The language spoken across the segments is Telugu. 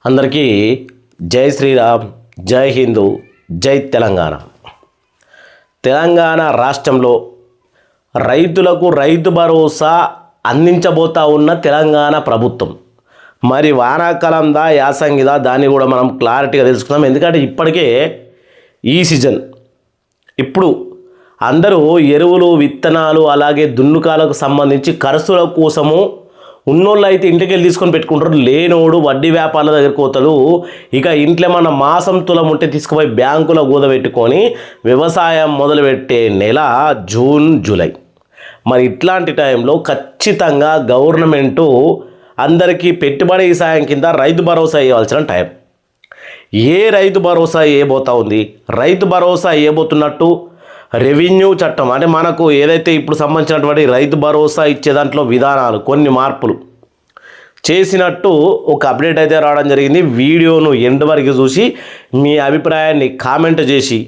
అందరికీ జై శ్రీరామ్, జై హిందూ, జై తెలంగాణ. తెలంగాణ రాష్ట్రంలో రైతులకు రైతు భరోసా అందించబోతా ఉన్న తెలంగాణ ప్రభుత్వం. మరి వానాకాలందా యాసంగిదా దాన్ని కూడా మనం క్లారిటీగా తెలుసుకుందాం. ఎందుకంటే ఇప్పటికే ఈ సీజన్ ఇప్పుడు అందరూ ఎరువులు, విత్తనాలు, అలాగే దున్నుకాలకు సంబంధించి ఖర్చుల కోసము ఉన్నోళ్ళు అయితే ఇంటికి వెళ్ళి తీసుకొని పెట్టుకుంటారు. లేనోడు వడ్డీ వ్యాపారాల దగ్గరికి పోతాడు. ఇక ఇంట్లో మన మాసం తులం ఉంటే తీసుకుపోయి బ్యాంకులో కూదబెట్టుకొని వ్యవసాయం మొదలుపెట్టే నెల జూన్, జూలై. మరి ఇట్లాంటి టైంలో ఖచ్చితంగా గవర్నమెంటు అందరికీ పెట్టుబడి సాయం కింద రైతు భరోసా ఇవ్వాల్సిన టైం. ఏ రైతు భరోసా ఇవ్వబోతా ఉంది? రైతు భరోసా ఇవ్వబోతున్నట్టు రెవెన్యూ చట్టం అంటే మనకు ఏదైతే ఇప్పుడు సంబంధించినటువంటి రైతు భరోసా ఇచ్చే దాంట్లో విధానాలు కొన్ని మార్పులు చేసినట్టు ఒక అప్డేట్ అయితే రావడం జరిగింది. వీడియోను ఎండ్ వరకు చూసి మీ అభిప్రాయాన్ని కామెంట్ చేసి,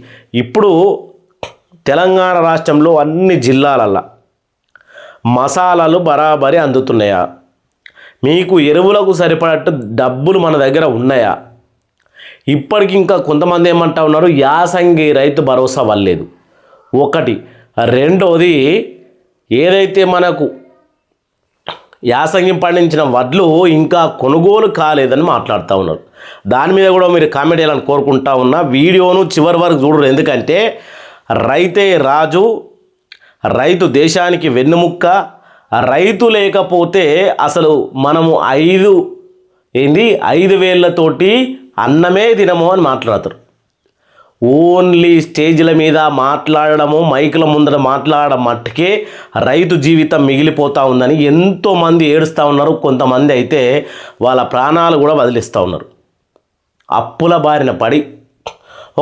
ఇప్పుడు తెలంగాణ రాష్ట్రంలో అన్ని జిల్లాలల్లో మసాలాలు బరాబరి అందుతున్నాయా? మీకు ఎరువులకు సరిపడట్టు డబ్బులు మన దగ్గర ఉన్నాయా? ఇప్పటికి ఇంకా కొంతమంది ఏమంటా ఉన్నారు, యాసంగి రైతు భరోసా వల్లేదు. ఒకటి. రెండోది, ఏదైతే మనకు యాసంగి పండించిన వడ్లు ఇంకా కొనుగోలు కాలేదని మాట్లాడుతూ ఉన్నారు. దాని మీద కూడా మీరు కామెంట్ చేయాలని కోరుకుంటా ఉన్నా. వీడియోను చివరి వరకు చూడరు, ఎందుకంటే రైతే రాజు, రైతు దేశానికి వెన్నుముక్క. రైతు లేకపోతే అసలు మనము 5 వేళ్ళతోటి అన్నమే తినము అని మాట్లాడతారు. ఓన్లీ స్టేజ్ల మీద మాట్లాడడము, మైకుల ముందర మాట్లాడడం మట్టుకే రైతు జీవితం మిగిలిపోతూ ఉందని ఎంతోమంది ఏడుస్తూ ఉన్నారు. కొంతమంది అయితే వాళ్ళ ప్రాణాలు కూడా వదిలిస్తూ ఉన్నారు. అప్పుల బారిన పడి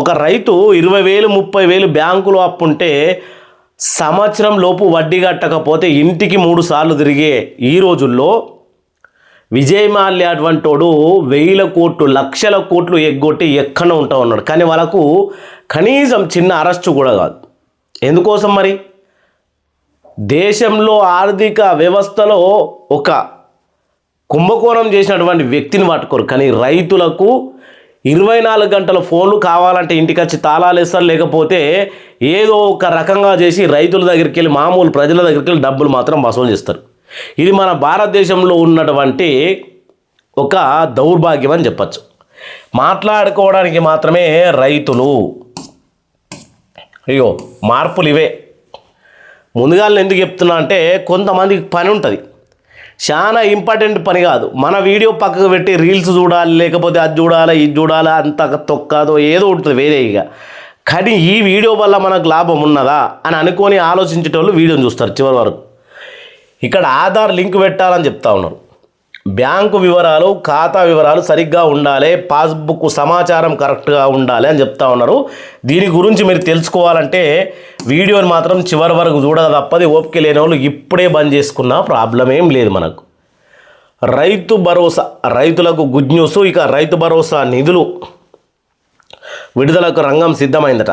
ఒక రైతు 20,000, 30,000 బ్యాంకులో అప్పు ఉంటే సంవత్సరం లోపు వడ్డీ కట్టకపోతే ఇంటికి 3 సార్లు తిరిగే ఈ రోజుల్లో విజయ్ మాల్యా అటువంటోడు 1,000 కోట్లు, లక్షల కోట్లు ఎగ్గొట్టి ఎక్కడో ఉంటా ఉన్నాడు. కానీ వాళ్ళకు కనీసం చిన్న అరెస్టు కూడా కాదు. ఎందుకోసం మరి? దేశంలో ఆర్థిక వ్యవస్థలో ఒక కుంభకోణం చేసినటువంటి వ్యక్తిని పట్టుకోరు. కానీ రైతులకు 24 గంటల ఫోన్లు కావాలంటే ఇంటికి వచ్చి తాళాలు ఇస్తారు, లేకపోతే ఏదో ఒక రకంగా చేసి రైతుల దగ్గరికి వెళ్ళి, మామూలు ప్రజల దగ్గరికి వెళ్ళి డబ్బులు మాత్రం వసూలు చేస్తారు. ఇది మన భారతదేశంలో ఉన్నటువంటి ఒక దౌర్భాగ్యం అని చెప్పచ్చు. మాట్లాడుకోవడానికి మాత్రమే రైతులు. అయ్యో, మార్పులు ఇవే. ముందుగా ఎందుకు చెప్తున్నా అంటే, కొంతమందికి పని ఉంటుంది, చాలా ఇంపార్టెంట్ పని కాదు. మన వీడియో పక్కకు పెట్టి రీల్స్ చూడాలి, లేకపోతే అది చూడాలి, ఇది చూడాలి, అంత తొక్కదో ఏదో ఉంటుంది వేరేగా. కానీ ఈ వీడియో వల్ల మనకు లాభం ఉన్నదా అని అనుకొని ఆలోచించేటోళ్ళు వీడియోని చూస్తారు చివరి వరకు. ఇక్కడ ఆధార్ లింక్ పెట్టాలని చెప్తా ఉన్నారు. బ్యాంకు వివరాలు, ఖాతా వివరాలు సరిగ్గా ఉండాలి, పాస్బుక్ సమాచారం కరెక్ట్గా ఉండాలి అని చెప్తా ఉన్నారు. దీని గురించి మీరు తెలుసుకోవాలంటే వీడియోని మాత్రం చివరి వరకు చూడక తప్పది. ఓపిక లేని వాళ్ళు ఇప్పుడే బంద్ చేసుకున్నా ప్రాబ్లం ఏం లేదు మనకు. రైతు భరోసా, రైతులకు గుడ్ న్యూస్. ఇక రైతు భరోసా నిధులు విడుదలకు రంగం సిద్ధమైందట.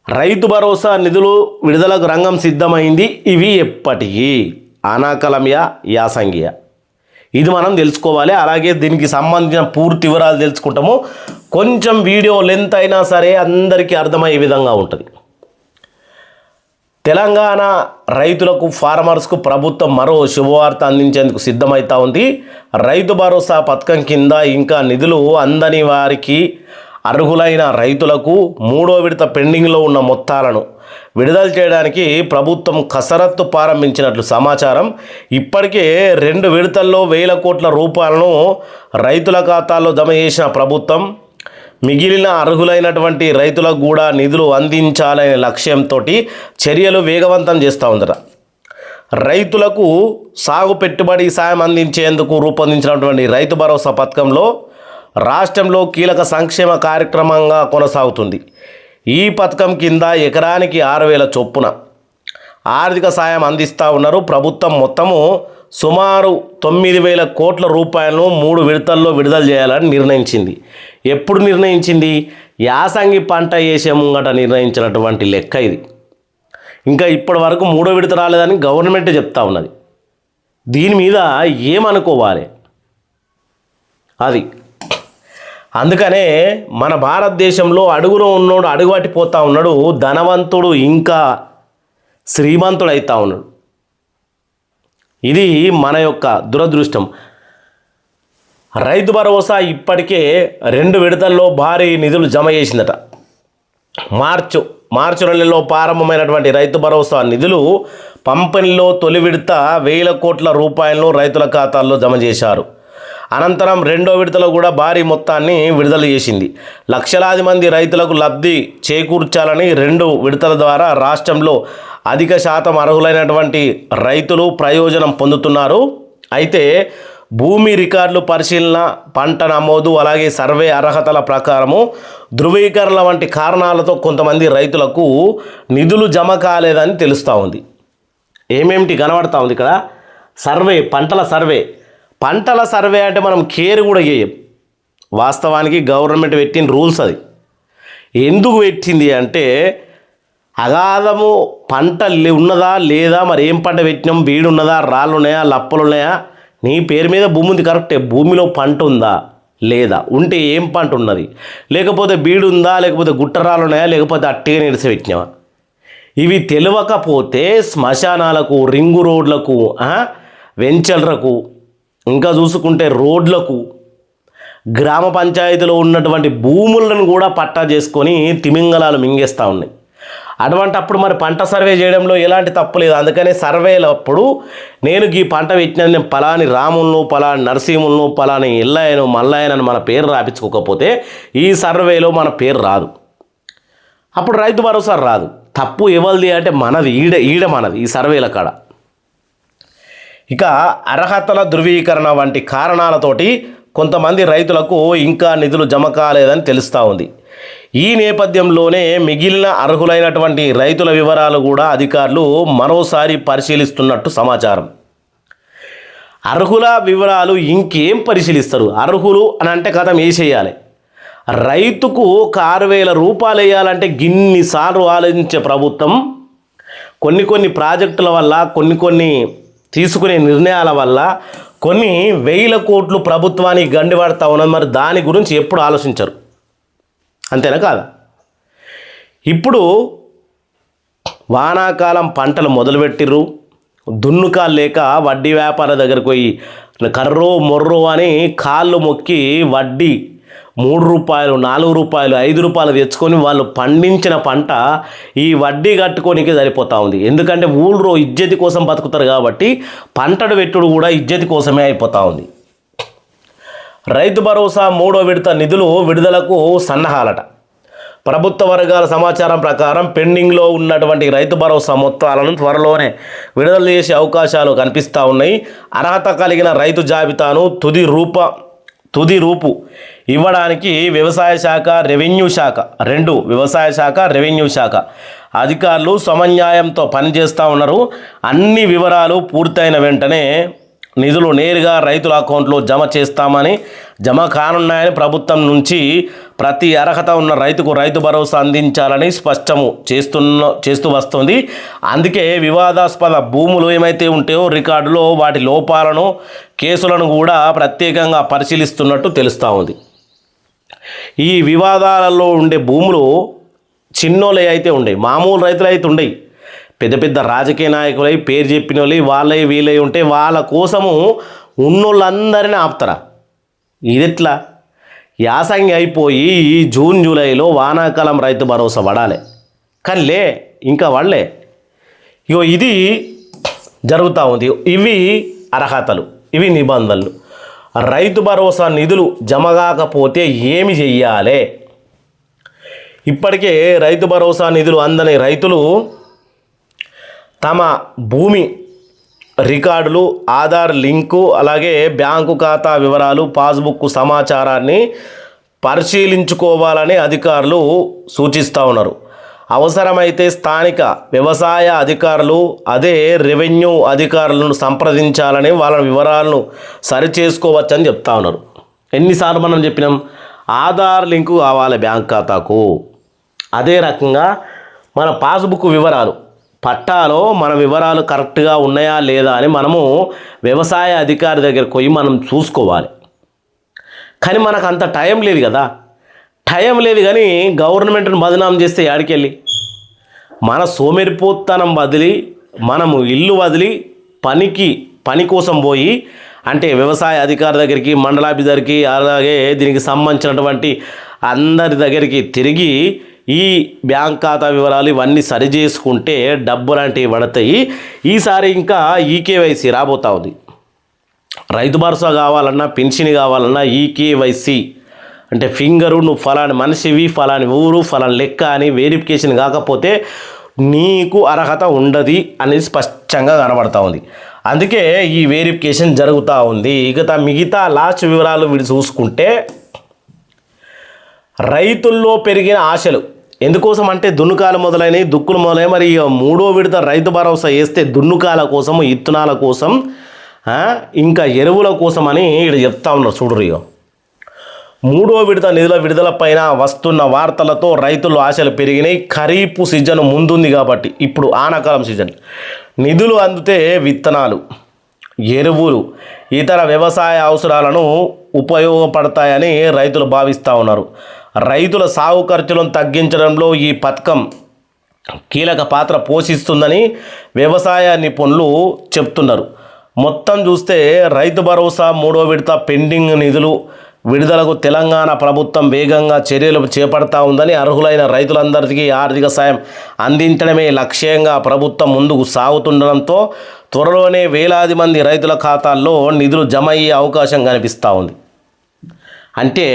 రైతు భరోసా నిధులు విడుదలకు రంగం సిద్ధమైంది. ఇవి ఎప్పటికీ ఆనాకాలంయా, యాసంగియా, ఇది మనం తెలుసుకోవాలి. అలాగే దీనికి సంబంధించిన పూర్తి వివరాలు తెలుసుకుంటాము. కొంచెం వీడియో లెంత్ అయినా సరే అందరికీ అర్థమయ్యే విధంగా ఉంటుంది. తెలంగాణ రైతులకు, ఫార్మర్స్కు ప్రభుత్వం మరో శుభవార్త అందించేందుకు సిద్ధమవుతా ఉంది. రైతు భరోసా పథకం కింద ఇంకా నిధులు అందని వారికి, అర్హులైన రైతులకు 3వ విడత పెండింగ్లో ఉన్న మొత్తాలను విడుదల చేయడానికి ప్రభుత్వం కసరత్తు ప్రారంభించినట్లు సమాచారం. ఇప్పటికే 2 విడతల్లో 1,000 కోట్ల రూపాయలను రైతుల ఖాతాల్లో జమ చేసిన ప్రభుత్వం, మిగిలిన అర్హులైనటువంటి రైతులకు కూడా నిధులు అందించాలనే లక్ష్యంతో చర్యలు వేగవంతం చేస్తూ ఉందట. రైతులకు సాగు పెట్టుబడి సాయం అందించేందుకు రూపొందించినటువంటి రైతు భరోసా పథకంలో రాష్ట్రంలో కీలక సంక్షేమ కార్యక్రమంగా కొనసాగుతుంది. ఈ పథకం కింద ఎకరానికి 6,000 చొప్పున ఆర్థిక సాయం అందిస్తూ ఉన్నారు. ప్రభుత్వం మొత్తము సుమారు 9,000 కోట్ల రూపాయలను 3 విడతల్లో విడుదల చేయాలని నిర్ణయించింది. ఎప్పుడు నిర్ణయించింది? యాసంగి పంట వేసే ముంగట నిర్ణయించినటువంటి లెక్క ఇది. ఇంకా ఇప్పటి వరకు 3వ విడత రాలేదని గవర్నమెంట్ చెప్తా ఉన్నది. దీని మీద ఏమనుకోవాలి? అది అందుకనే మన భారతదేశంలో అడుగులో ఉన్నోడు అడుగుబట్టిపోతూ ఉన్నాడు, ధనవంతుడు ఇంకా శ్రీమంతుడు అవుతా ఉన్నాడు. ఇది మన యొక్క దురదృష్టం. రైతు భరోసా ఇప్పటికే 2 విడతల్లో భారీ నిధులు జమ చేసిందట. మార్చి నెలలో ప్రారంభమైనటువంటి రైతు భరోసా నిధులు పంపిణీలో తొలి విడత 1000 కోట్ల రూపాయలను రైతుల ఖాతాల్లో జమ చేశారు. అనంతరం 2వ విడతలో కూడా భారీ మొత్తాన్ని విడుదల చేసింది. లక్షలాది మంది రైతులకు లబ్ధి చేకూర్చాలని 2 విడతల ద్వారా రాష్ట్రంలో అధిక శాతం అర్హులైనటువంటి రైతులు ప్రయోజనం పొందుతున్నారు. అయితే భూమి రికార్డులు పరిశీలన, పంట నమోదు, అలాగే సర్వే అర్హతల ప్రకారము ధృవీకరణ వంటి కారణాలతో కొంతమంది రైతులకు నిధులు జమ కాలేదని తెలుస్తూ ఉంది. ఏమేమిటి కనబడతా ఉంది ఇక్కడ? సర్వే, పంటల సర్వే అంటే మనం కేర్ కూడా చేయం. వాస్తవానికి గవర్నమెంట్ పెట్టిన రూల్స్ అది. ఎందుకు పెట్టింది అంటే అగాధము పంట ఉన్నదా లేదా, మరి ఏం పంట పెట్టినాం, బీడు ఉన్నదా, రాళ్ళు ఉన్నాయా, లప్పలు ఉన్నాయా, నీ పేరు మీద భూమి ఉంది కరెక్టే, భూమిలో పంట ఉందా లేదా, ఉంటే ఏం పంట ఉన్నది, లేకపోతే బీడు ఉందా, లేకపోతే గుట్టరాలు ఉన్నాయా, లేకపోతే అట్టిగా నిడిచిపెట్టినావా, ఇవి తెలియకపోతే శ్మశానాలకు, రింగు రోడ్లకు, వెంచర్లకు, ఇంకా చూసుకుంటే రోడ్లకు, గ్రామ పంచాయతీలో ఉన్నటువంటి భూములను కూడా పట్టా చేసుకొని తిమింగలాలు మింగేస్తూ ఉన్నాయి. అటువంటప్పుడు మరి పంట సర్వే చేయడంలో ఎలాంటి తప్పు లేదు. అందుకనే సర్వేలప్పుడు నేను ఈ పంట పెట్టిన, నేను పలాని రాములను, పలాని నరసింహులను, పలాని ఎల్లయ్యను, మల్లయ్యనని మన పేరు రాపించుకోకపోతే ఈ సర్వేలో మన పేరు రాదు. అప్పుడు రైతు భరోసా రాదు. తప్పు ఎవరిది అంటే మనది, ఈడ మనది ఈ సర్వేల కాడ. ఇక అర్హతల ధృవీకరణ వంటి కారణాలతోటి కొంతమంది రైతులకు ఇంకా నిధులు జమ కాలేదని తెలుస్తూ ఉంది. ఈ నేపథ్యంలోనే మిగిలిన అర్హులైనటువంటి రైతుల వివరాలు కూడా అధికారులు మరోసారి పరిశీలిస్తున్నట్టు సమాచారం. అర్హుల వివరాలు ఇంకేం పరిశీలిస్తారు? అర్హులు అని అంటే కథం వేసేయాలి. రైతుకు 6,000 రూపాయలు వేయాలంటే గిన్నిసార్లు ఆలోచించే ప్రభుత్వం కొన్ని ప్రాజెక్టుల వల్ల, కొన్ని తీసుకునే నిర్ణయాల వల్ల కొన్ని 1000 కోట్లు ప్రభుత్వానికి గండిపడతా ఉన్నది. మరి దాని గురించి ఎప్పుడు ఆలోచించరు, అంతేనా కాదా? ఇప్పుడు వానాకాలం పంటలు మొదలుపెట్టిర్రు, దున్నుకాలు లేక వడ్డీ వ్యాపార దగ్గరికి పోయి కర్రో మొర్రో అని కాళ్ళు మొక్కి వడ్డీ 3 రూపాయలు, 4 రూపాయలు, 5 రూపాయలు తెచ్చుకొని వాళ్ళు పండించిన పంట ఈ వడ్డీ కట్టుకోనికే సరిపోతూ ఉంది. ఎందుకంటే ఊళ్ళో ఇజ్జతి కోసం బతుకుతారు కాబట్టి పంటడు పెట్టుడు కూడా ఇజ్జతి కోసమే అయిపోతూ ఉంది. రైతు భరోసా 3వ విడత నిధులు విడుదలకు సన్నాహాలట. ప్రభుత్వ వర్గాల సమాచారం ప్రకారం పెండింగ్లో ఉన్నటువంటి రైతు భరోసా మొత్తాలను త్వరలోనే విడుదల చేసే అవకాశాలు కనిపిస్తూ ఉన్నాయి. అర్హత కలిగిన రైతు జాబితాను తుది రూపు ఇవ్వడానికి వ్యవసాయ శాఖ, రెవెన్యూ శాఖ, వ్యవసాయ శాఖ, రెవెన్యూ శాఖ అధికారులు సమన్వయంతో పనిచేస్తూ ఉన్నారు. అన్ని వివరాలు పూర్తయిన వెంటనే నిధులు నేరుగా రైతుల అకౌంట్లో జమ కానున్నాయని ప్రభుత్వం నుంచి ప్రతి అర్హత ఉన్న రైతుకు రైతు భరోసా అందించాలని స్పష్టము చేస్తూ వస్తుంది. అందుకే వివాదాస్పద భూములు ఏమైతే ఉంటాయో రికార్డులో వాటి లోపాలను, కేసులను కూడా ప్రత్యేకంగా పరిశీలిస్తున్నట్టు తెలుస్తూ ఉంది. ఈ వివాదాలలో ఉండే భూములు చిన్నోళ్ళే అయితే ఉండేవి, మామూలు రైతులు అయితే ఉండేవి. పెద్ద రాజకీయ నాయకులై పేరు చెప్పిన వాళ్ళు వీళ్ళై ఉంటే వాళ్ళ కోసము ఉన్నోళ్ళందరినీ ఆపుతారా? ఇదెట్లా? యాసంగి అయిపోయి ఈ జూన్ జూలైలో వానాకాలం రైతు భరోసా పడాలి, కానీ ఇంకా వాళ్ళే. ఇది జరుగుతూ ఉంది. ఇవి అర్హతలు, ఇవి నిబంధనలు. రైతు భరోసా నిధులు జమ కాకపోతే ఏమి చెయ్యాలి? ఇప్పటికే రైతు భరోసా నిధులు అందని రైతులు తమ భూమి రికార్డులు, ఆధార్ లింకు, అలాగే బ్యాంకు ఖాతా వివరాలు, పాస్బుక్ సమాచారాన్ని పరిశీలించుకోవాలని అధికారులు సూచిస్తూ ఉన్నారు. అవసరమైతే స్థానిక వ్యవసాయ అధికారులు, అదే రెవెన్యూ అధికారులను సంప్రదించాలని, వాళ్ళ వివరాలను సరిచేసుకోవచ్చని చెప్తా ఉన్నారు. ఎన్నిసార్లు మనం చెప్పినాం? ఆధార్ లింకు కావాలి బ్యాంక్ ఖాతాకు. అదే రకంగా మన పాస్బుక్ వివరాలు, పట్టాలో మన వివరాలు కరెక్ట్గా ఉన్నాయా లేదా అని మనము వ్యవసాయ అధికారి దగ్గరికి పోయి మనం చూసుకోవాలి. కానీ మనకు అంత టైం లేదు కదా. టైం లేదు కానీ గవర్నమెంట్ని బదనాం చేస్తే యాడికెళ్ళి మన సోమరిపోతనం వదిలి మనము ఇల్లు వదిలి పని కోసం పోయి అంటే వ్యవసాయ అధికారి దగ్గరికి, మండలాధికారికి, అలాగే దీనికి సంబంధించినటువంటి అందరి దగ్గరికి తిరిగి ఈ బ్యాంక్ ఖాతా వివరాలు ఇవన్నీ సరి చేసుకుంటే డబ్బు లాంటివి పడతాయి. ఈసారి ఇంకా ఈకేవైసీ రాబోతా ఉంది. రైతు భరోసా కావాలన్నా, పెన్షన్ కావాలన్నా ఈకేవైసీ అంటే ఫింగరు, నువ్వు ఫలాని మనిషివి, ఫలాని ఊరు, ఫలాని లెక్క అని వెరిఫికేషన్ కాకపోతే నీకు అర్హత ఉండదు అనేది స్పష్టంగా కనబడతా ఉంది. అందుకే ఈ వెరిఫికేషన్ జరుగుతూ ఉంది. మిగతా లాస్ట్ వివరాలు వీడు చూసుకుంటే రైతుల్లో పెరిగిన ఆశలు ఎందుకోసం అంటే దున్నుకాలు మొదలైనవి, దుక్కులు మొదలైన మరి మూడో విడత రైతు భరోసా వేస్తే దున్నుకాల కోసం, ఇత్తనాల కోసం, ఇంకా ఎరువుల కోసం అని ఇక్కడ చెప్తా ఉన్నారు. చూడరు మూడో విడత నిధుల విడుదల పైన వస్తున్న వార్తలతో రైతులు ఆశలు పెరిగినాయి. ఖరీఫ్ సీజన్ ముందుంది కాబట్టి ఇప్పుడు ఆనాకాలం సీజన్ నిధులు అందితే విత్తనాలు, ఎరువులు, ఇతర వ్యవసాయ అవసరాలను ఉపయోగపడతాయని రైతులు భావిస్తూ ఉన్నారు. రైతుల సాగు ఖర్చులను తగ్గించడంలో ఈ పథకం కీలక పాత్ర పోషిస్తుందని వ్యవసాయ నిపుణులు చెప్తున్నారు. మొత్తం చూస్తే రైతు భరోసా మూడో విడత పెండింగ్ నిధులు విడుదలకు తెలంగాణ ప్రభుత్వం వేగంగా చర్యలు చేపడతా ఉందని, అర్హులైన రైతులందరికీ ఆర్థిక సాయం అందించడమే లక్ష్యంగా ప్రభుత్వం ముందుకు సాగుతుండడంతో త్వరలోనే వేలాది మంది రైతుల ఖాతాల్లో నిధులు జమ అయ్యే అవకాశం కనిపిస్తూ ఉంది. అంటే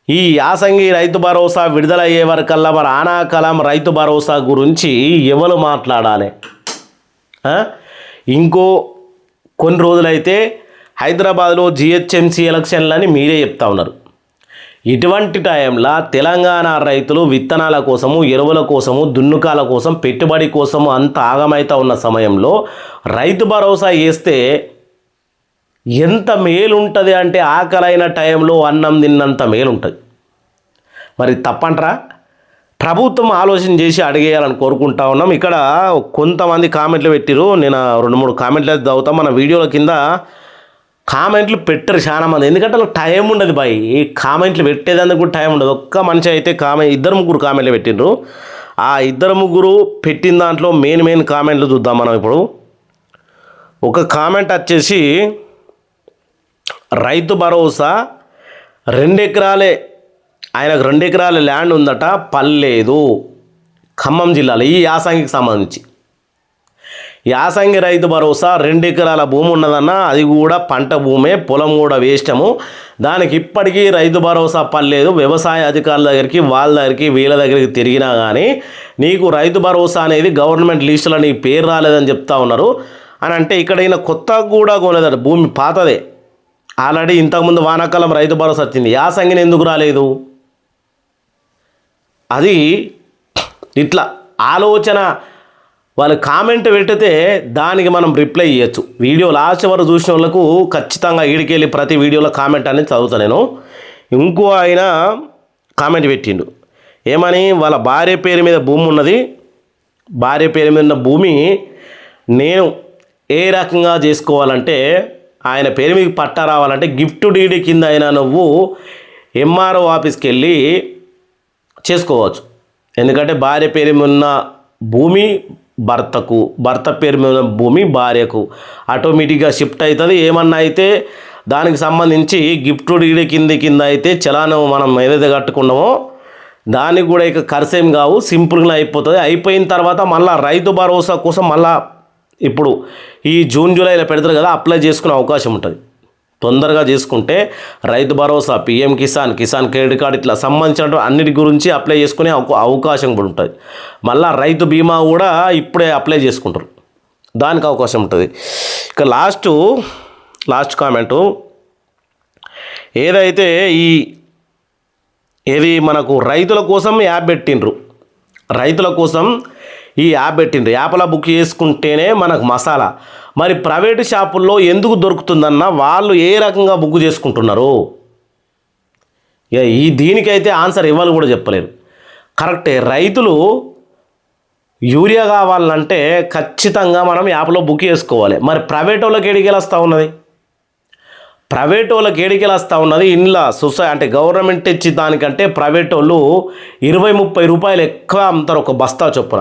ఈ యాసంగి రైతు భరోసా విడుదలయ్యే వరకల్లా మరి ఆనాకాలం రైతు భరోసా గురించి ఎవరు మాట్లాడాలి? ఇంకో కొన్ని రోజులైతే హైదరాబాద్లో జిహెచ్ఎంసీ ఎలక్షన్లని మీరే చెప్తా ఉన్నారు. ఇటువంటి టైంలో తెలంగాణ రైతులు విత్తనాల కోసము, ఎరువుల కోసము, దున్నుకాల కోసం, పెట్టుబడి కోసము అంత ఆగమైతా ఉన్న సమయంలో రైతు భరోసా వేస్తే ఎంత మేలుంటుంది అంటే ఆకలైన టైంలో అన్నం తిన్నంత మేలుంటుంది. మరి తప్పంటారా? ప్రభుత్వం ఆలోచన చేసి అడిగేయాలని కోరుకుంటా ఉన్నాం. ఇక్కడ కొంతమంది కామెంట్లు పెట్టిరు. నేను 2-3 కామెంట్లు అయితే చదువుతాం. మన వీడియోల కింద కామెంట్లు పెట్టరు చాలా మంది. ఎందుకంటే వాళ్ళకి టైం ఉండదు బాయ్. ఈ కామెంట్లు పెట్టేదానికి కూడా టైం ఉండదు. ఒక్క మనిషి అయితే 2-3 కామెంట్లు పెట్టిండ్రు. ఆ 2-3 పెట్టిన దాంట్లో మెయిన్ కామెంట్లు చూద్దాం మనం ఇప్పుడు. ఒక కామెంట్ వచ్చేసి రైతు భరోసా 2 ఎకరాలే, ఆయనకు 2 ఎకరాల ల్యాండ్ ఉందట, పల్లేదు, ఖమ్మం జిల్లాలో ఈ యాసంగికి సంబంధించి. యాసంగి రైతు భరోసా 2 ఎకరాల భూమి ఉన్నదన్న, అది కూడా పంట భూమే, పొలం కూడా వేస్టము, దానికి ఇప్పటికీ రైతు భరోసా పర్లేదు. వ్యవసాయ అధికారుల దగ్గరికి, వాళ్ళ దగ్గరికి, వీళ్ళ దగ్గరికి తిరిగినా కానీ నీకు రైతు భరోసా అనేది గవర్నమెంట్ లిస్టులో నీ పేరు రాలేదని చెప్తా ఉన్నారు అని అంటే, ఇక్కడ ఈయన కొత్తగా కూడా కొనేదట, భూమి పాతదే. ఆల్రెడీ ఇంతకుముందు వానాకాలం రైతు భరోసా వచ్చింది, యాసంగిని ఎందుకు రాలేదు? అది ఇట్లా ఆలోచన వాళ్ళు కామెంట్ పెట్టితే దానికి మనం రిప్లై ఇవ్వచ్చు. వీడియో లాస్ట్ వరకు చూసిన వాళ్ళకు ఖచ్చితంగా ఈడికెళ్ళి ప్రతి వీడియోలో కామెంట్ అనేది చదువుతాను నేను. ఇంకో ఆయన కామెంట్ పెట్టిండు ఏమని, వాళ్ళ భార్య పేరు మీద భూమి ఉన్నది, భార్య పేరు మీద ఉన్న భూమి నేను ఏ రకంగా చేసుకోవాలంటే, ఆయన పేరు మీకు పట్టా రావాలంటే గిఫ్ట్ డీడీ కింద అయినా నువ్వు ఎంఆర్ఓ ఆఫీస్కి వెళ్ళి చేసుకోవచ్చు. ఎందుకంటే భార్య పేరు మీద ఉన్న భూమి భర్తకు, భర్త పేరు మీద ఉన్న భూమి భార్యకు ఆటోమేటిక్గా షిఫ్ట్ అవుతుంది. ఏమన్నా అయితే దానికి సంబంధించి గిఫ్ట్ డీడీ కింద అయితే చలాను మనం ఏదైతే కట్టుకున్నామో దానికి కూడా ఇక ఖర్చేం కావు, సింపుల్గా అయిపోతుంది. అయిపోయిన తర్వాత మళ్ళీ రైతు భరోసా కోసం మళ్ళీ ఇప్పుడు ఈ జూన్ జూలైలో పెడతారు కదా, అప్లై చేసుకునే అవకాశం ఉంటుంది. తొందరగా చేసుకుంటే Rythu Bharosa, PM Kisan, Kisan credit card ఇట్లా సంబంధించిన అన్నిటి గురించి అప్లై చేసుకునే అవకాశం కూడా ఉంటుంది. మళ్ళీ రైతు బీమా కూడా ఇప్పుడే అప్లై చేసుకుంటారు, దానికి అవకాశం ఉంటుంది. ఇక లాస్ట్ కామెంటు ఏదైతే ఏది మనకు రైతుల కోసం యాప్ పెట్టిండ్రు, రైతుల కోసం ఈ యాప్ పెట్టిండ్రు. యాప్లో బుక్ చేసుకుంటేనే మనకు మసాలా. మరి ప్రైవేటు షాపుల్లో ఎందుకు దొరుకుతుందన్న, వాళ్ళు ఏ రకంగా బుక్ చేసుకుంటున్నారు? ఇక దీనికైతే ఆన్సర్ ఇవ్వాలి కూడా చెప్పలేరు. కరెక్టే, రైతులు యూరియా కావాలంటే ఖచ్చితంగా మనం యాప్లో బుక్ చేసుకోవాలి. మరి ప్రైవేట్ వాళ్ళకి ఎడికి వస్తూ ఉన్నది? ప్రైవేట్ వాళ్ళకి ఏడికెళ్ళి వస్తూ ఉన్నది ఇంట్లో అంటే గవర్నమెంట్ ఇచ్చి దానికంటే ప్రైవేట్ వాళ్ళు 20-30 రూపాయలు ఎక్కువ అమ్ముతారు ఒక బస్తా చొప్పున.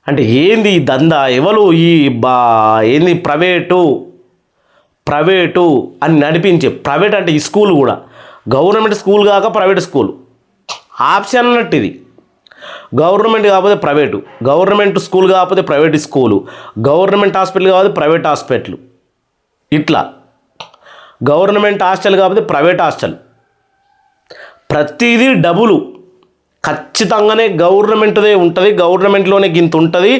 అంటే ఏంది ఈ దందా? ఎవరు ఈ ఏంది ప్రైవేటు అని నడిపించే ప్రైవేట్ అంటే ఈ స్కూల్ కూడా గవర్నమెంట్ స్కూల్ కాక ప్రైవేట్ స్కూల్ ఆప్షన్ అన్నట్టు ఇది. గవర్నమెంట్ కాకపోతే ప్రైవేటు, గవర్నమెంట్ స్కూల్ కాకపోతే ప్రైవేట్ స్కూలు, గవర్నమెంట్ హాస్పిటల్ కాకపోతే ప్రైవేట్ హాస్పిటల్, ఇట్లా గవర్నమెంట్ హాస్టల్ కాకపోతే ప్రైవేట్ హాస్టల్, ప్రతిదీ డబులు. ఖచ్చితంగానే గవర్నమెంట్దే ఉంటుంది, గవర్నమెంట్లోనే గింత ఉంటుంది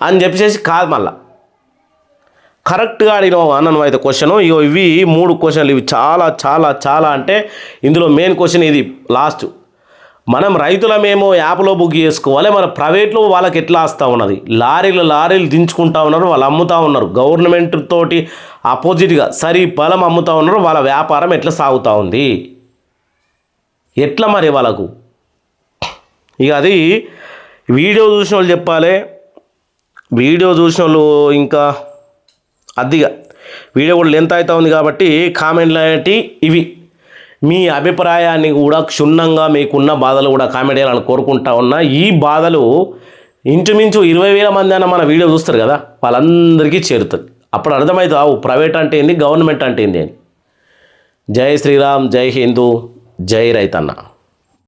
అని చెప్పేసి కాదు. మళ్ళా కరెక్ట్గా అడిగినావు అన్నను అయితే క్వశ్చను. ఇవి 3 క్వశ్చన్లు, ఇవి చాలా చాలా చాలా అంటే ఇందులో మెయిన్ క్వశ్చన్ ఇది లాస్ట్. మనం రైతులమేమో యాప్లో బుక్ చేసుకోవాలి, మన ప్రైవేట్లో వాళ్ళకి ఎట్లా వస్తూ ఉన్నది? లారీలు దించుకుంటా ఉన్నారు, వాళ్ళు అమ్ముతూ ఉన్నారు. గవర్నమెంట్ తోటి ఆపోజిట్గా సరి పొలం అమ్ముతూ ఉన్నారు. వాళ్ళ వ్యాపారం ఎట్లా సాగుతూ ఉంది? ఎట్లా మరి వాళ్ళకు? ఇక అది వీడియో చూసిన వాళ్ళు చెప్పాలి. వీడియో చూసిన వాళ్ళు ఇంకా అదిగా వీడియో కూడా లెంత్ అవుతా ఉంది కాబట్టి కామెంట్లు అనేవి ఇవి. మీ అభిప్రాయాన్ని కూడా క్షుణ్ణంగా మీకున్న బాధలు కూడా కామెంట్ చేయాలని కోరుకుంటా ఉన్నా. ఈ బాధలు ఇంచుమించు 20,000 మంది అన్న మన వీడియో చూస్తారు కదా, వాళ్ళందరికీ చేరుతుంది. అప్పుడు అర్థమవుతుంది ప్రైవేట్ అంటే ఏంది, గవర్నమెంట్ అంటే ఏంది అని. జై శ్రీరామ్, జై హిందూ, జై రైతన్న.